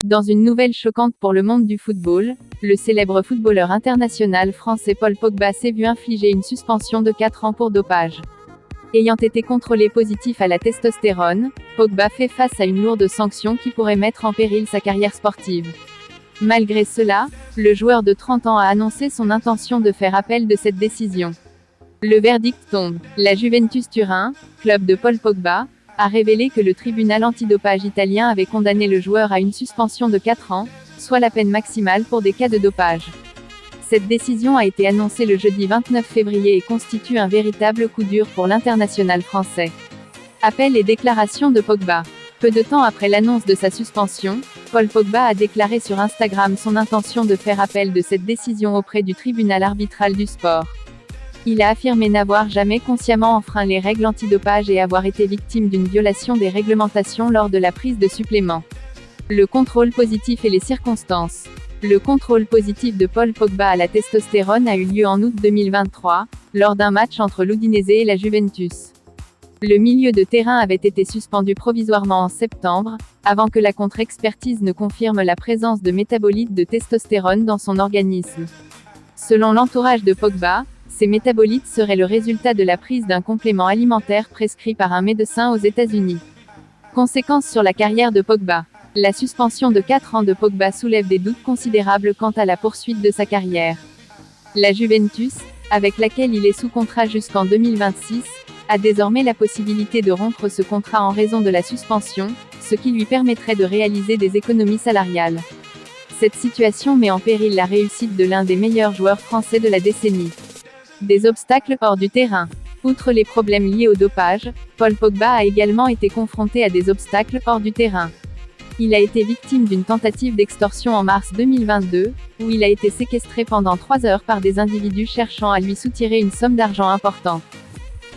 Dans une nouvelle choquante pour le monde du football, le célèbre footballeur international français Paul Pogba s'est vu infliger une suspension de 4 ans pour dopage. Ayant été contrôlé positif à la testostérone, Pogba fait face à une lourde sanction qui pourrait mettre en péril sa carrière sportive. Malgré cela, le joueur de 30 ans a annoncé son intention de faire appel de cette décision. Le verdict tombe. La Juventus Turin, club de Paul Pogba, a révélé que le tribunal antidopage italien avait condamné le joueur à une suspension de 4 ans, soit la peine maximale pour des cas de dopage. Cette décision a été annoncée le jeudi 29 février et constitue un véritable coup dur pour l'international français. Appel et déclaration de Pogba. Peu de temps après l'annonce de sa suspension, Paul Pogba a déclaré sur Instagram son intention de faire appel de cette décision auprès du tribunal arbitral du sport. Il a affirmé n'avoir jamais consciemment enfreint les règles antidopage et avoir été victime d'une violation des réglementations lors de la prise de suppléments. Le contrôle positif et les circonstances. Le contrôle positif de Paul Pogba à la testostérone a eu lieu en août 2023, lors d'un match entre l'Udinese et la Juventus. Le milieu de terrain avait été suspendu provisoirement en septembre, avant que la contre-expertise ne confirme la présence de métabolites de testostérone dans son organisme. Selon l'entourage de Pogba, ces métabolites seraient le résultat de la prise d'un complément alimentaire prescrit par un médecin aux États-Unis. Conséquences sur la carrière de Pogba. La suspension de 4 ans de Pogba soulève des doutes considérables quant à la poursuite de sa carrière. La Juventus, avec laquelle il est sous contrat jusqu'en 2026, a désormais la possibilité de rompre ce contrat en raison de la suspension, ce qui lui permettrait de réaliser des économies salariales. Cette situation met en péril la réussite de l'un des meilleurs joueurs français de la décennie. Des obstacles hors du terrain. Outre les problèmes liés au dopage, Paul Pogba a également été confronté à des obstacles hors du terrain. Il a été victime d'une tentative d'extorsion en mars 2022, où il a été séquestré pendant 3 heures par des individus cherchant à lui soutirer une somme d'argent importante.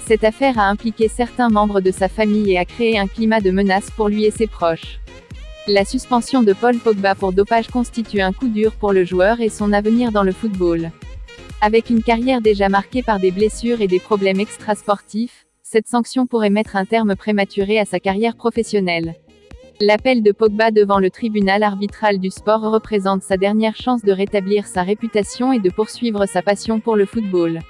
Cette affaire a impliqué certains membres de sa famille et a créé un climat de menace pour lui et ses proches. La suspension de Paul Pogba pour dopage constitue un coup dur pour le joueur et son avenir dans le football. Avec une carrière déjà marquée par des blessures et des problèmes extrasportifs, cette sanction pourrait mettre un terme prématuré à sa carrière professionnelle. L'appel de Pogba devant le tribunal arbitral du sport représente sa dernière chance de rétablir sa réputation et de poursuivre sa passion pour le football.